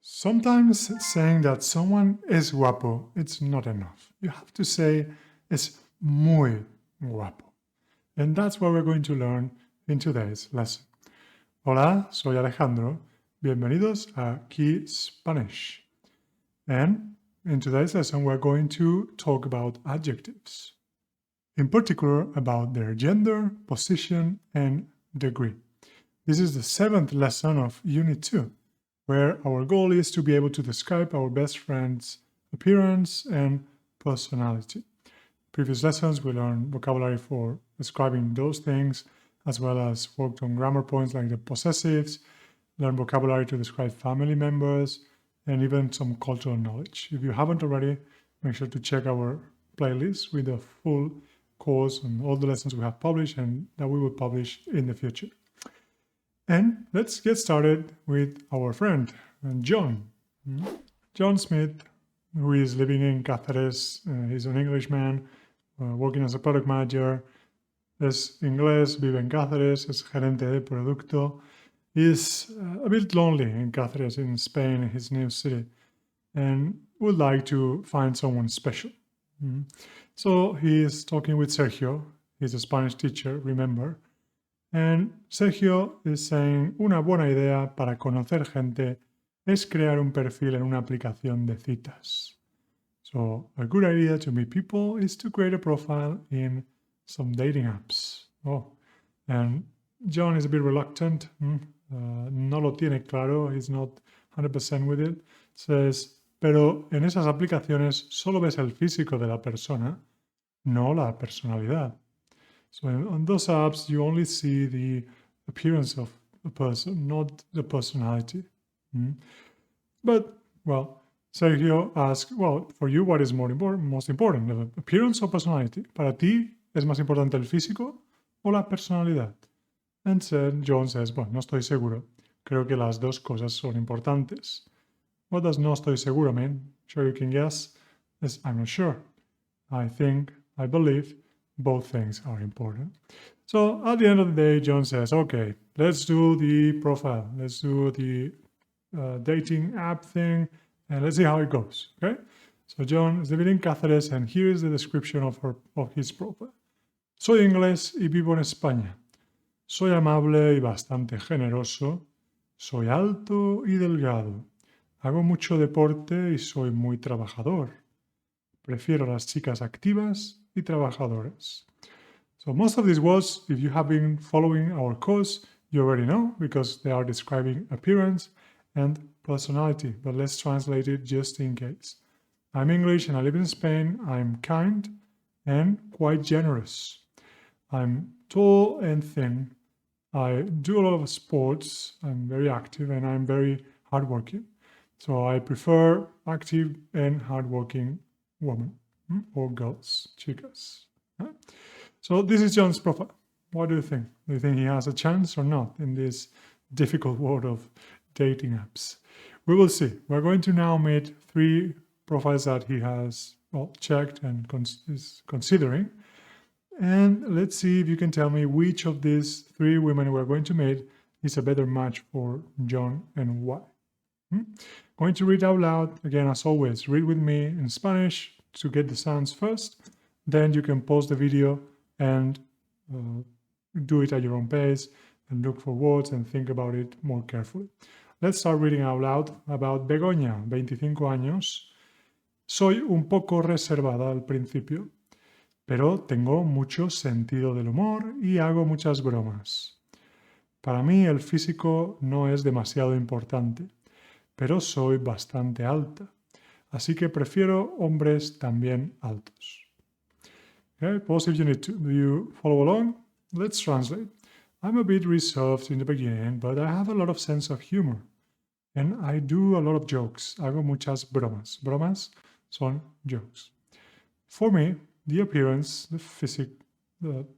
Sometimes saying that someone es guapo, it's not enough. You have to say es muy guapo. And that's what we're going to learn in today's lesson. Hola, soy Alejandro. Bienvenidos a Key Spanish. And in today's lesson, we're going to talk about adjectives. In particular, about their gender, position, and degree. This is the 7th lesson of Unit 2, where our goal is to be able to describe our best friend's appearance and personality. Previous lessons, we learned vocabulary for describing those things, as well as worked on grammar points like the possessives, learned vocabulary to describe family members, and even some cultural knowledge. If you haven't already, make sure to check our playlist with the full course and all the lessons we have published and that we will publish in the future. And let's get started with our friend, John. John Smith, who is living in Cáceres. He's an Englishman, working as a product manager. Es inglés, vive en Cáceres, es gerente de producto. He's a bit lonely in Cáceres, in Spain, his new city, and would like to find someone special. So he is talking with Sergio. He's a Spanish teacher, remember. And Sergio is saying, una buena idea para conocer gente es crear un perfil en una aplicación de citas. So a good idea to meet people is to create a profile in some dating apps. Oh, and John is a bit reluctant. No lo tiene claro. He's not 100% with it. Says, pero en esas aplicaciones solo ves el físico de la persona, no la personalidad. So on those apps, you only see the appearance of a person, not the personality. But, well, Sergio asks, well, for you, what is most important, the appearance or personality? Para ti, ¿es más importante el físico o la personalidad? And John says, bueno, no estoy seguro. Creo que las dos cosas son importantes. What does no estoy seguro mean? Sure, you can guess. Yes, I'm not sure. I believe, both things are important. So at the end of the day, John says, okay, let's do the profile. Let's do the dating app thing, and let's see how it goes, okay? So John is living in Cáceres, and here is the description of his profile. Soy inglés y vivo en España. Soy amable y bastante generoso. Soy alto y delgado. Hago mucho deporte y soy muy trabajador. Prefiero a las chicas activas y trabajadoras. So most of these words, if you have been following our course, you already know because they are describing appearance and personality. But let's translate it just in case. I'm English and I live in Spain. I'm kind and quite generous. I'm tall and thin. I do a lot of sports. I'm very active and I'm very hardworking. So I prefer active and hardworking women or girls, chicas. So this is John's profile. What do you think? Do you think he has a chance or not in this difficult world of dating apps? We will see. We're going to now meet 3 profiles that he has checked and is considering. And let's see if you can tell me which of these 3 women we're going to meet is a better match for John and why. Going to read out loud. Again, as always, read with me in Spanish to get the sounds first. Then you can pause the video and do it at your own pace and look for words and think about it more carefully. Let's start reading out loud about Begoña, 25 años. Soy un poco reservada al principio, pero tengo mucho sentido del humor y hago muchas bromas. Para mí el físico no es demasiado importante, pero soy bastante alta, así que prefiero hombres también altos. Okay, pause if you need to. Do you follow along? Let's translate. I'm a bit reserved in the beginning, but I have a lot of sense of humor. And I do a lot of jokes. Hago muchas bromas. Bromas son jokes. For me, the appearance, the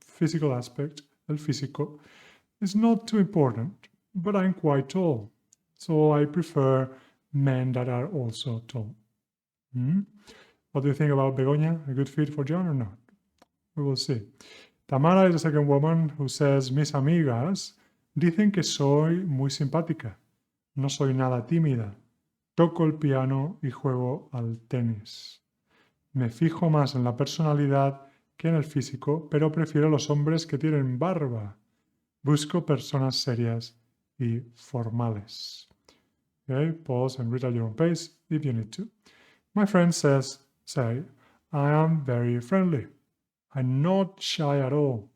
physical aspect, el físico, is not too important, but I'm quite tall. So I prefer men that are also tall. What do you think about Begoña? A good fit for John or not? We will see. Tamara is the second woman who says, mis amigas dicen que soy muy simpática. No soy nada tímida. Toco el piano y juego al tenis. Me fijo más en la personalidad que en el físico, pero prefiero los hombres que tienen barba. Busco personas serias y formales. Okay, pause and read at your own pace if you need to. My friends say, I am very friendly. I'm not shy at all.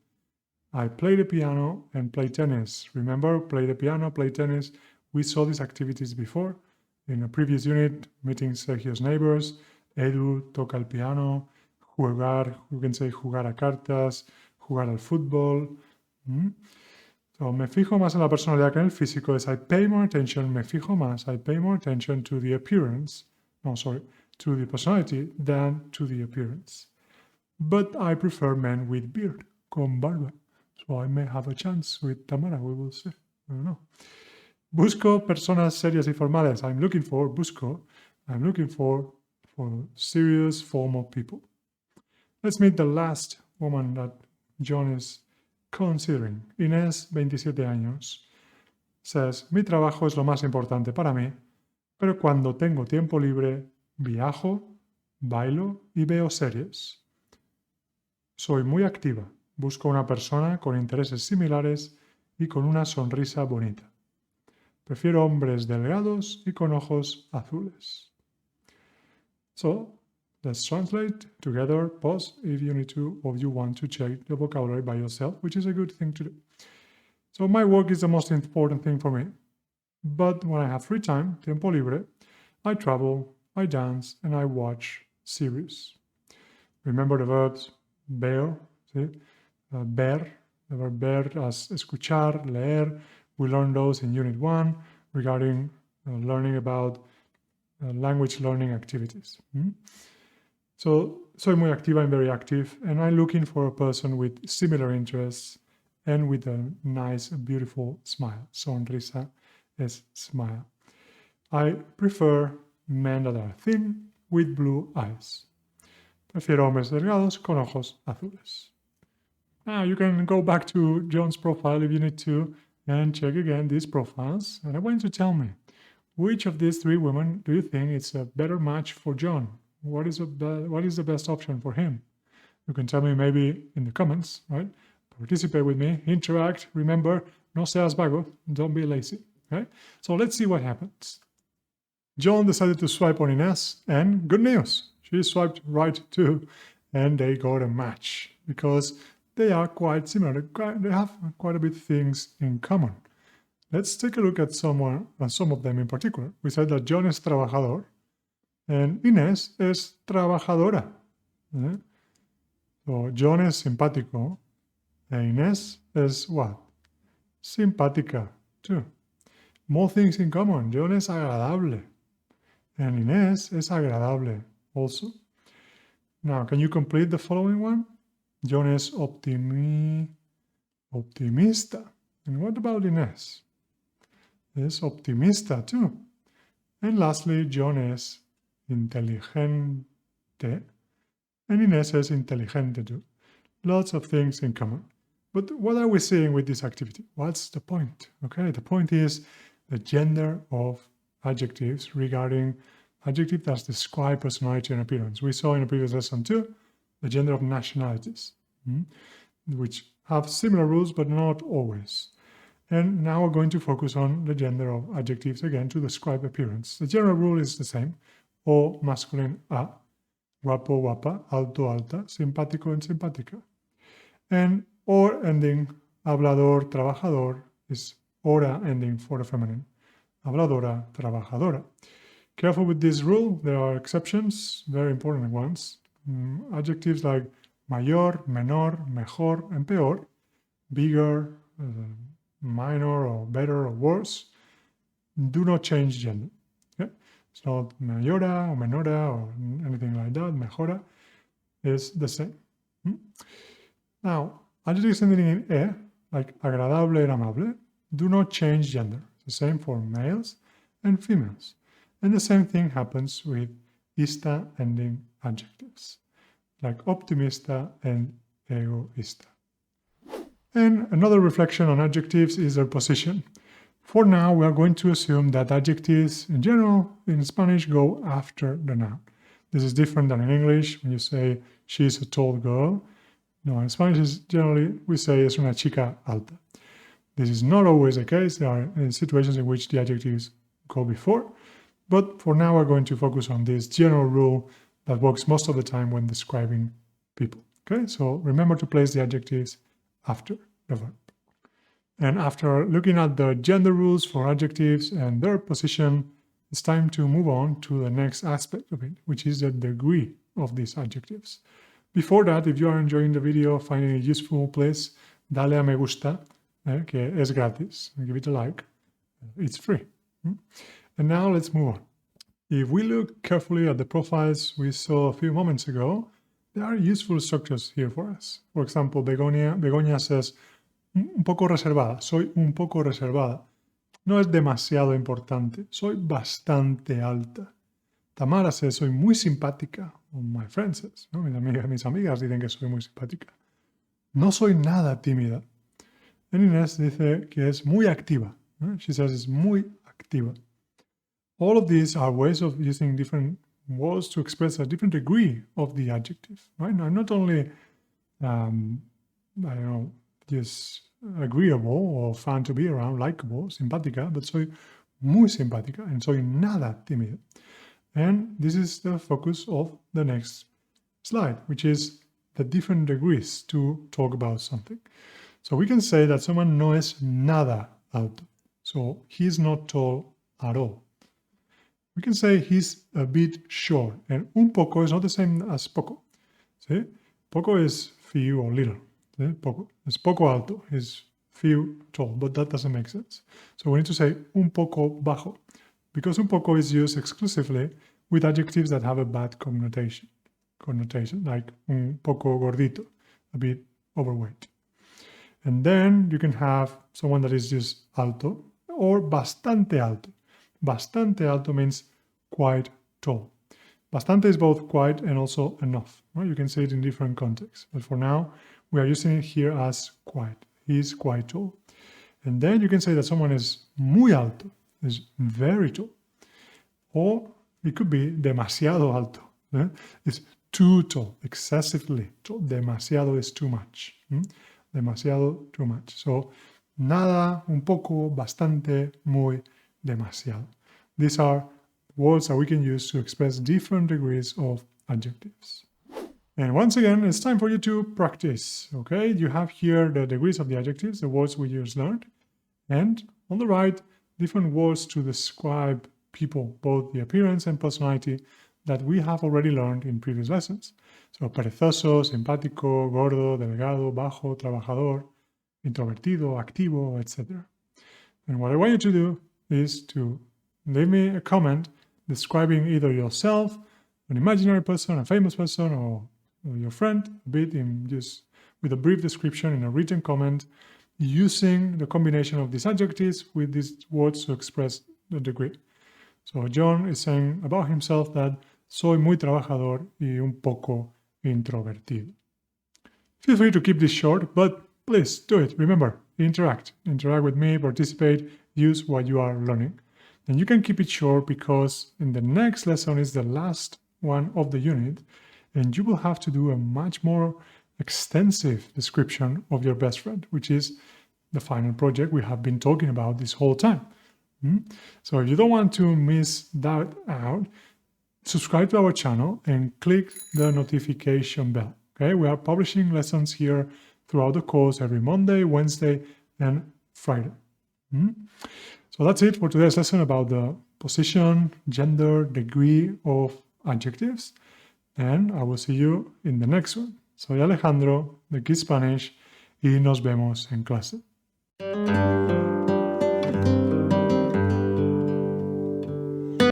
I play the piano and play tennis. Remember, play the piano, play tennis. We saw these activities before in a previous unit, meeting Sergio's neighbors. Edu toca el piano, jugar, you can say jugar a cartas, jugar al fútbol. So, me fijo más en la personalidad que en el físico. Es I pay more attention, me fijo más, I pay more attention to the appearance, to the personality than to the appearance. But I prefer men with beard, con barba. So I may have a chance with Tamara, we will see. I don't know. Busco personas serias y formales. I'm looking for serious, formal people. Let's meet the last woman that John is considering. Inés, 27 años, says, mi trabajo es lo más importante para mí, pero cuando tengo tiempo libre, viajo, bailo y veo series. Soy muy activa. Busco una persona con intereses similares y con una sonrisa bonita. Prefiero hombres delgados y con ojos azules. So, let's translate together. Pause if you need to or you want to check the vocabulary by yourself, which is a good thing to do. So, my work is the most important thing for me. But when I have free time, tiempo libre, I travel, I dance, and I watch series. Remember the verbs ver, ¿sí? Ver, the verb ver as escuchar, leer. We learned those in Unit 1 regarding learning about language learning activities. So, soy muy activa, I'm very active, and I'm looking for a person with similar interests and with a nice, beautiful smile. Sonrisa es smile. I prefer men that are thin with blue eyes. Prefiero hombres delgados con ojos azules. Now you can go back to John's profile if you need to and check again these profiles. And I want you to tell me, which of these three women do you think is a better match for John? What is the best option for him? You can tell me maybe in the comments, right? Participate with me, interact. Remember, no seas vago, don't be lazy, right? So let's see what happens. John decided to swipe on Inés, and good news, she swiped right too, and they got a match because they are quite similar. They have quite a bit of things in common. Let's take a look at some of them in particular. We said that John es trabajador and Inés es trabajadora. So John es simpático and Inés es what? Simpática too. More things in common. John es agradable and Inés es agradable also. Now, can you complete the following one? John es optimista. And what about Inés? Es optimista too. And lastly, John es inteligente. And Inés es inteligente too. Lots of things in common. But what are we saying with this activity? What's the point? Okay, the point is the gender of adjectives regarding adjectives that describe personality and appearance. We saw in a previous lesson too, the gender of nationalities, which have similar rules but not always. And now we're going to focus on the gender of adjectives again to describe appearance. The general rule is the same. O masculine a, guapo, guapa, alto, alta, simpático and simpática. And or ending, hablador, trabajador, is hora ending for the feminine. Habladora, trabajadora. Careful with this rule, there are exceptions, very important ones. Adjectives like mayor, menor, mejor, and peor, bigger, minor, or better, or worse, do not change gender. Okay? It's not mayora, or menora, or anything like that. Mejora is the same. Now, adjectives ending in e, like agradable and amable, do not change gender. It's the same for males and females. And the same thing happens with ista ending adjectives, like optimista and egoista. And another reflection on adjectives is their position. For now, we are going to assume that adjectives in general in Spanish go after the noun. This is different than in English when you say she's a tall girl. No, in Spanish generally we say es una chica alta. This is not always the case. There are situations in which the adjectives go before, but for now we're going to focus on this general rule that works most of the time when describing people. Okay, so remember to place the adjectives after the verb. And after looking at the gender rules for adjectives and their position, it's time to move on to the next aspect of it, which is the degree of these adjectives. Before that, if you are enjoying the video, finding it useful, please dale a me gusta, que es gratis. Give it a like. It's free. And now let's move on. If we look carefully at the profiles we saw a few moments ago, there are useful structures here for us. For example, Begoña says, un poco reservada, soy un poco reservada. No es demasiado importante, soy bastante alta. Tamara says, soy muy simpática. Or my friend says, ¿no? Mis amigas dicen que soy muy simpática. No soy nada tímida. And Inés dice que es muy activa. She says it's muy activa. All of these are ways of using different words to express a different degree of the adjective. Right? Now, not only, just agreeable or fun to be around, likable, simpática, but soy muy simpática and soy nada tímida. And this is the focus of the next slide, which is the different degrees to talk about something. So we can say that someone no es nada alto. So he's not tall at all. We can say he's a bit short, and un poco is not the same as poco. See? Poco is few or little. See? Poco is poco alto, is few tall, but that doesn't make sense. So we need to say un poco bajo, because un poco is used exclusively with adjectives that have a bad connotation, like un poco gordito, a bit overweight. And then you can have someone that is just alto or bastante alto. Bastante alto means quite tall. Bastante is both quite and also enough. Right? You can say it in different contexts, but for now we are using it here as quite. He is quite tall. And then you can say that someone is muy alto, is very tall. Or it could be demasiado alto. It's too tall, excessively tall. Demasiado is too much. Demasiado, too much. So, nada, un poco, bastante, muy, demasiado. These are words that we can use to express different degrees of adjectives. And once again, it's time for you to practice, okay? You have here the degrees of the adjectives, the words we just learned. And on the right, different words to describe people, both the appearance and personality that we have already learned in previous lessons. So, perezoso, simpático, gordo, delgado, bajo, trabajador, introvertido, activo, etc. And what I want you to do is to leave me a comment describing either yourself, an imaginary person, a famous person, or your friend, a bit in just with a brief description in a written comment, using the combination of these adjectives with these words to express the degree. So John is saying about himself that soy muy trabajador y un poco introvertido. Feel free to keep this short, but please do it. Remember, interact with me, participate, use what you are learning. And you can keep it short because in the next lesson is the last one of the unit, and you will have to do a much more extensive description of your best friend, which is the final project we have been talking about this whole time. So if you don't want to miss that out, subscribe to our channel and click the notification bell. Okay, we are publishing lessons here throughout the course every Monday, Wednesday, and Friday. So that's it for today's lesson about the position, gender, degree of adjectives. And I will see you in the next one. Soy Alejandro de Kids Spanish y nos vemos en clase.